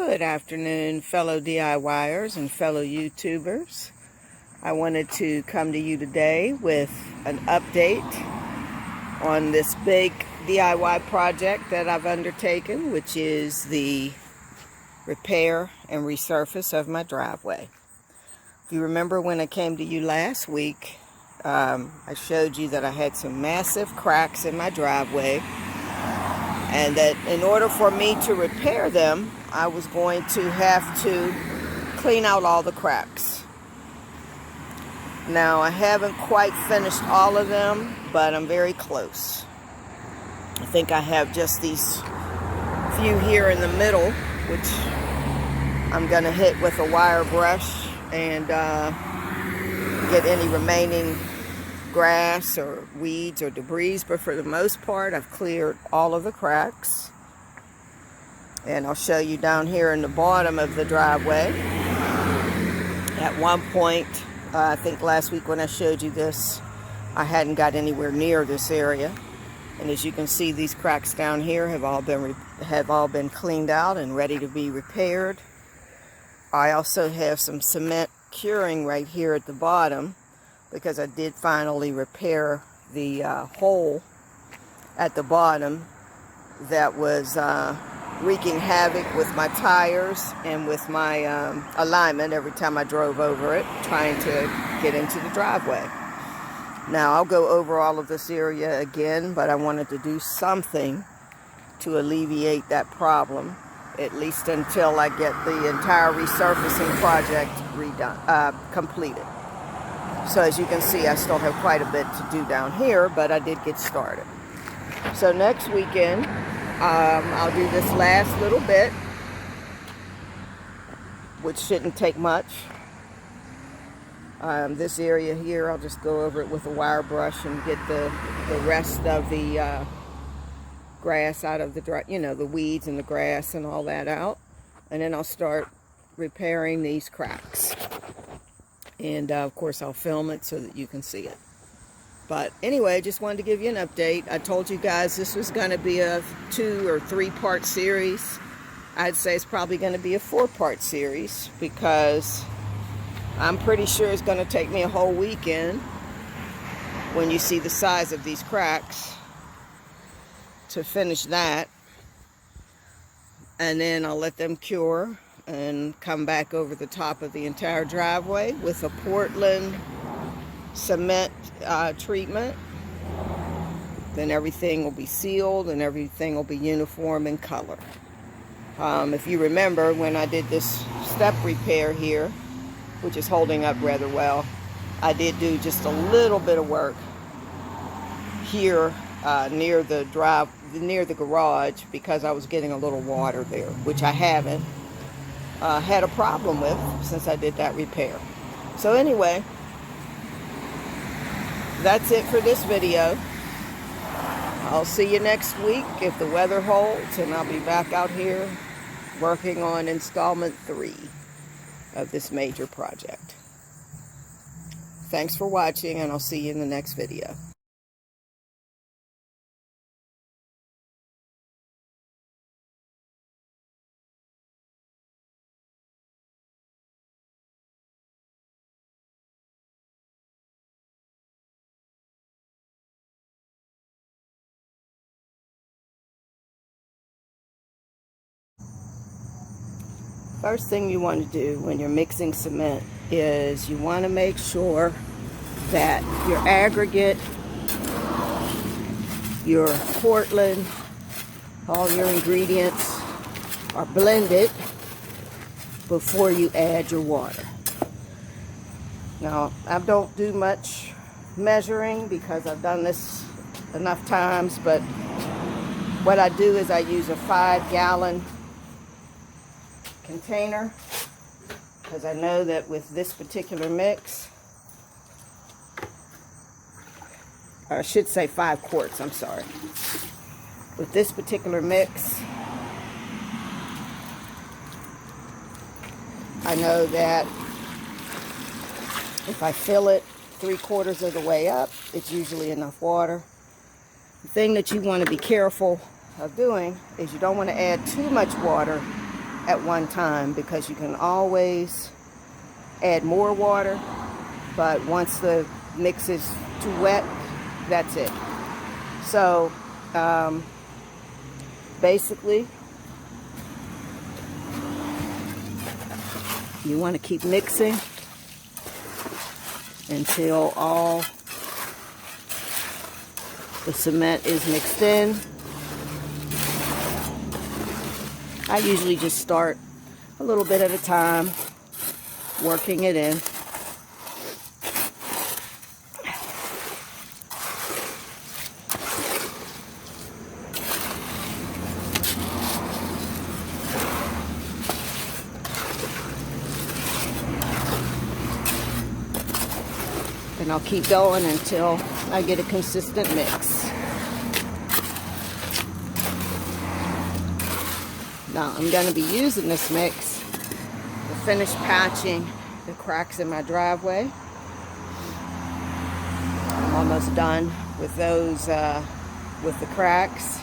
Good afternoon, fellow DIYers and fellow YouTubers. I wanted to come to you today with an update on this big DIY project that I've undertaken, which is the repair and resurface of my driveway. If you remember when I came to you last week, I showed you that I had some massive cracks in my driveway, and that in order for me to repair them, I was going to have to clean out all the cracks. Now, I haven't quite finished all of them, but I'm very close. I think I have just these few here in the middle, which I'm going to hit with a wire brush and get any remaining grass or weeds or debris, but for the most part I've cleared all of the cracks. And I'll show you down here in the bottom of the driveway. At one point, I think last week when I showed you this, I hadn't got anywhere near this area, and as you can see, these cracks down here have all been cleaned out and ready to be repaired. I also have some cement curing right here at the bottom, because I did finally repair the hole at the bottom that was wreaking havoc with my tires and with my alignment every time I drove over it, trying to get into the driveway. Now, I'll go over all of this area again, but I wanted to do something to alleviate that problem, at least until I get the entire resurfacing project completed. So as you can see, I still have quite a bit to do down here, but I did get started. So next weekend, I'll do this last little bit, which shouldn't take much. This area here, I'll just go over it with a wire brush and get the rest of the grass out of the weeds and the grass and all that out. And then I'll start repairing these cracks. And of course I'll film it so that you can see it. But anyway, just wanted to give you an update. I told you guys this was going to be a 2 or 3 part series. I'd say it's probably going to be a 4-part series, because I'm pretty sure it's going to take me a whole weekend, when you see the size of these cracks, to finish that. And then I'll let them cure and come back over the top of the entire driveway with a Portland cement treatment. Then everything will be sealed and everything will be uniform in color. If you remember, when I did this step repair here, which is holding up rather well, I did do just a little bit of work here near the garage, because I was getting a little water there, which I haven't had a problem with since I did that repair. So anyway, that's it for this video. I'll see you next week if the weather holds, and I'll be back out here working on installment 3 of this major project. Thanks for watching, and I'll see you in the next video. First thing you want to do when you're mixing cement is you want to make sure that your aggregate, your Portland, all your ingredients are blended before you add your water. Now, I don't do much measuring because I've done this enough times, but what I do is I use a 5-gallon container, because I know that with this particular mix, or I should say 5 quarts, I'm sorry. With this particular mix, I know that if I fill it 3/4 of the way up, it's usually enough water. The thing that you want to be careful of doing is you don't want to add too much water at one time, because you can always add more water, but once the mix is too wet, that's it. So basically, you want to keep mixing until all the cement is mixed in. I usually just start a little bit at a time, working it in. And I'll keep going until I get a consistent mix. Now I'm going to be using this mix to finish patching the cracks in my driveway. I'm almost done with those, with the cracks.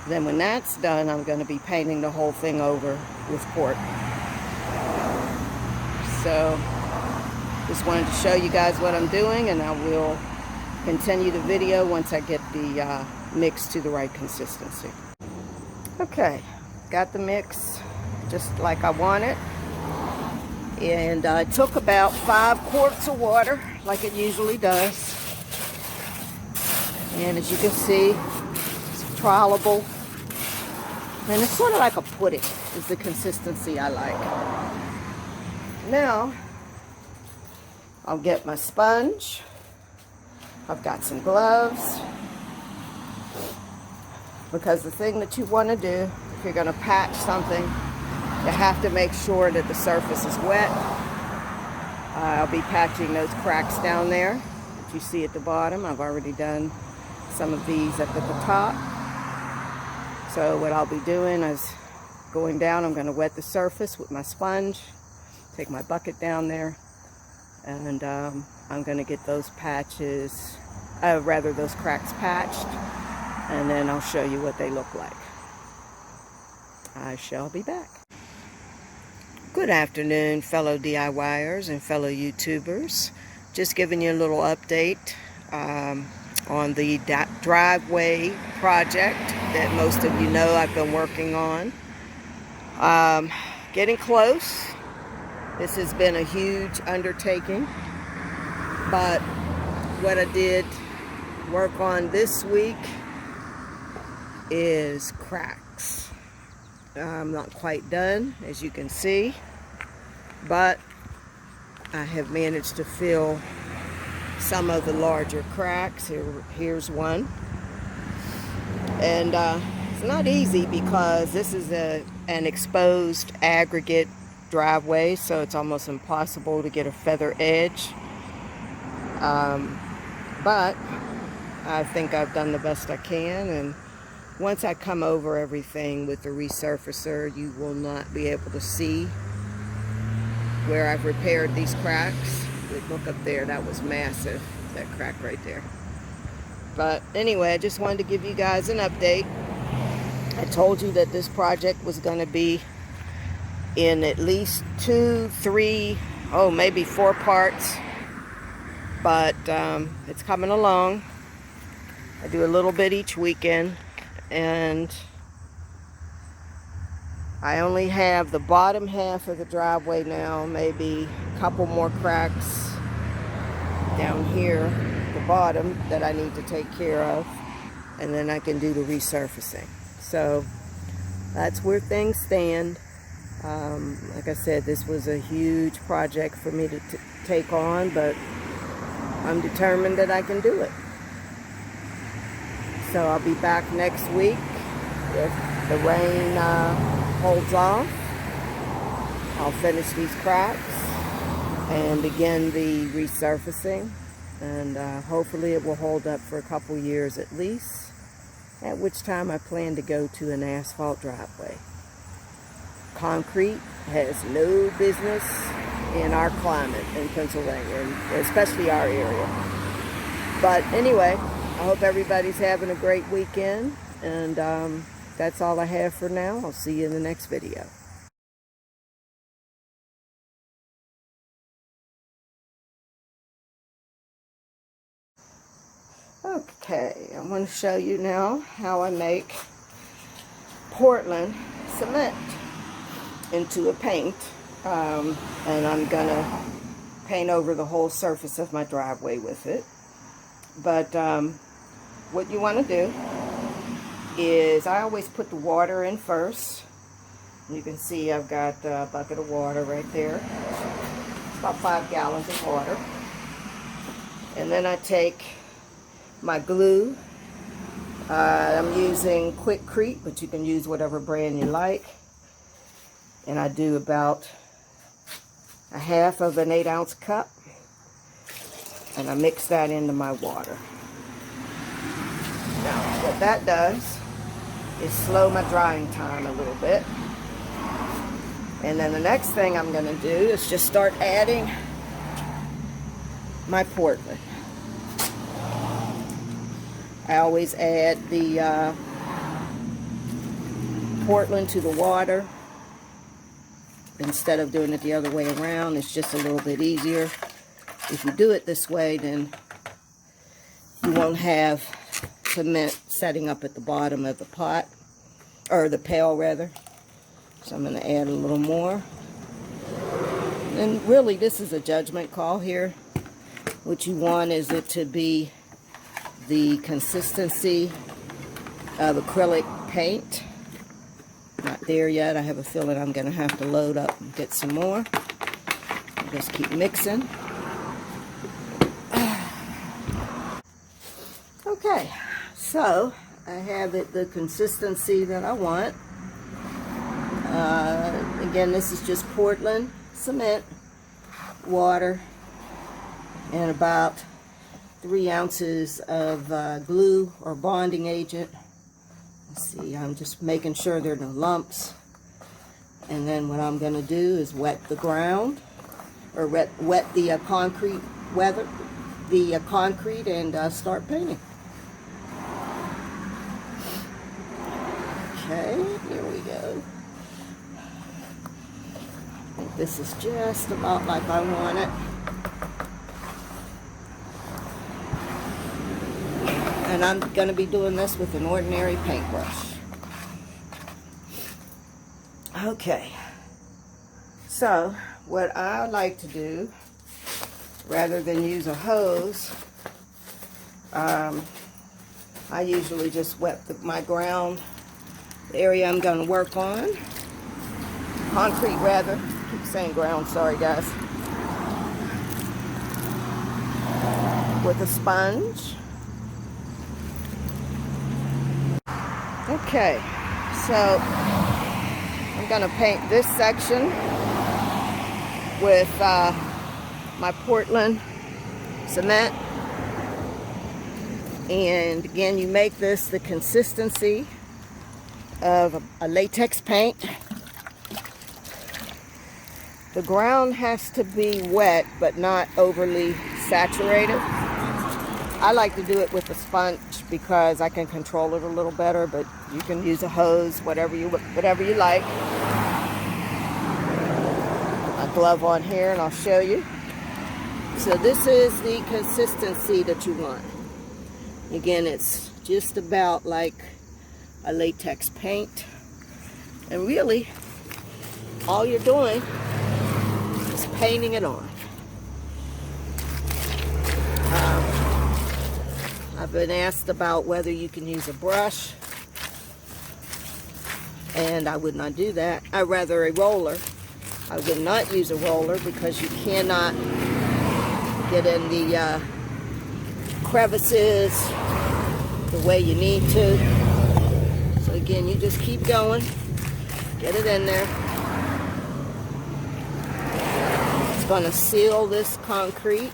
Then when that's done, I'm going to be painting the whole thing over with quartz. So just wanted to show you guys what I'm doing, and I will continue the video once I get the mix to the right consistency. Okay, got the mix just like I want it, and I took about 5 quarts of water like it usually does, and as you can see, it's trialable, and it's sort of like a pudding is the consistency I like. Now I'll get my sponge. I've got some gloves, because the thing that you want to do if you're going to patch something, you have to make sure that the surface is wet. I'll be patching those cracks down there that you see at the bottom. I've already done some of these up at the top. So what I'll be doing is going down. I'm going to wet the surface with my sponge, take my bucket down there, and I'm going to get those patches, those cracks patched, and then I'll show you what they look like. I shall be back. Good afternoon, fellow DIYers and fellow YouTubers. Just giving you a little update on the driveway project that most of you know I've been working on. Getting close. This has been a huge undertaking, but what I did work on this week is cracks. I'm not quite done, as you can see, but I have managed to fill some of the larger cracks. Here's one, and it's not easy because this is an exposed aggregate driveway, so it's almost impossible to get a feather edge, but I think I've done the best I can, and once I come over everything with the resurfacer, you will not be able to see where I've repaired these cracks. Look up there, that was massive, that crack right there. But anyway, I just wanted to give you guys an update. I told you that this project was going to be in at least 2, 3, maybe 4 parts, but it's coming along. I do a little bit each weekend, and I only have the bottom half of the driveway now, maybe a couple more cracks down here at the bottom that I need to take care of, and then I can do the resurfacing. So that's where things stand. Like I said, this was a huge project for me to take on, but I'm determined that I can do it. So I'll be back next week if the rain holds off. I'll finish these cracks and begin the resurfacing, and hopefully it will hold up for a couple years at least, at which time I plan to go to an asphalt driveway. Concrete has no business in our climate in Pennsylvania, and especially our area. But anyway, I hope everybody's having a great weekend, and that's all I have for now. I'll see you in the next video. Okay, I'm going to show you now how I make Portland cement into a paint. And I'm going to paint over the whole surface of my driveway with it. But what you want to do is I always put the water in first. You can see I've got a bucket of water right there. About 5 gallons of water. And then I take my glue. I'm using Quikrete, but you can use whatever brand you like. And I do about a half of an 8-ounce cup. And I mix that into my water. Now, what that does is slow my drying time a little bit. And then the next thing I'm going to do is just start adding my Portland. I always add the Portland to the water instead of doing it the other way around. It's just a little bit easier. If you do it this way, then you won't have cement setting up at the bottom of the pot, or the pail rather. So I'm going to add a little more. And really, this is a judgment call here. What you want is it to be the consistency of acrylic paint. Not there yet. I have a feeling I'm going to have to load up and get some more. Just keep mixing. Okay, so I have it the consistency that I want. Again, this is just Portland cement, water, and about 3 ounces of glue or bonding agent. Let's see, I'm just making sure there are no lumps. And then what I'm going to do is wet the ground, or wet the concrete, concrete, and start painting. Okay, here we go. I think this is just about like I want it. And I'm going to be doing this with an ordinary paintbrush. Okay. So, what I like to do, rather than use a hose, I usually just wet my ground, the area I'm going to work on. Concrete, rather. I keep saying ground, sorry guys. With a sponge. Okay, so I'm going to paint this section with my Portland cement. And again, you make this the consistency of a latex paint. The ground has to be wet, but not overly saturated. I like to do it with a sponge because I can control it a little better, but you can use a hose, whatever you like. My glove on here, and I'll show you. So this is the consistency that you want. Again, it's just about like a latex paint. And really, all you're doing is painting it on. I've been asked about whether you can use a brush, and I would not do that. I'd rather a roller. I would not use a roller because you cannot get in the crevices the way you need to. So again, you just keep going, get it in there. It's going to seal this concrete,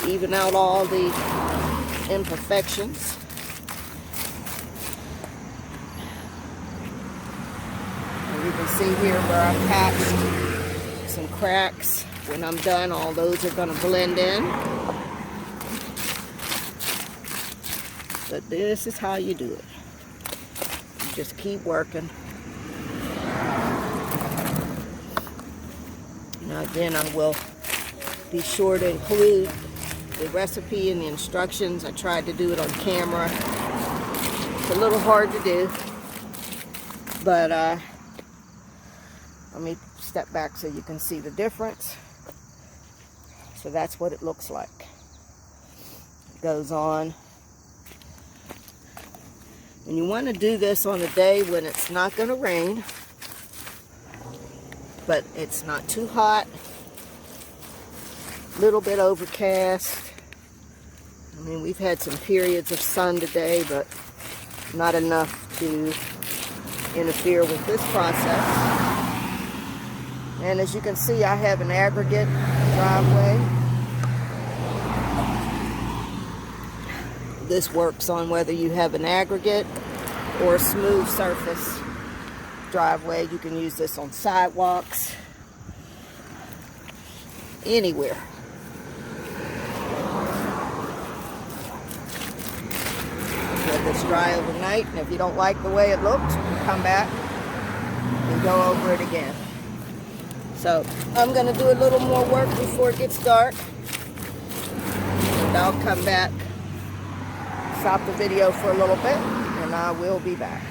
even out all the imperfections. And you can see here where I've patched some cracks. When I'm done, all those are going to blend in. But this is how you do it. You just keep working. Now again, I will be sure to include the recipe and the instructions. I tried to do it on camera. It's a little hard to do, but let me step back so you can see the difference. So that's what it looks like. It goes on. And you want to do this on a day when it's not going to rain, but it's not too hot, a little bit overcast. I mean, we've had some periods of sun today, but not enough to interfere with this process. And as you can see, I have an aggregate driveway. This works on whether you have an aggregate or a smooth surface driveway. You can use this on sidewalks, anywhere. Let this dry overnight, and if you don't like the way it looks, come back and go over it again. So I'm going to do a little more work before it gets dark, and I'll come back, stop the video for a little bit, and I will be back.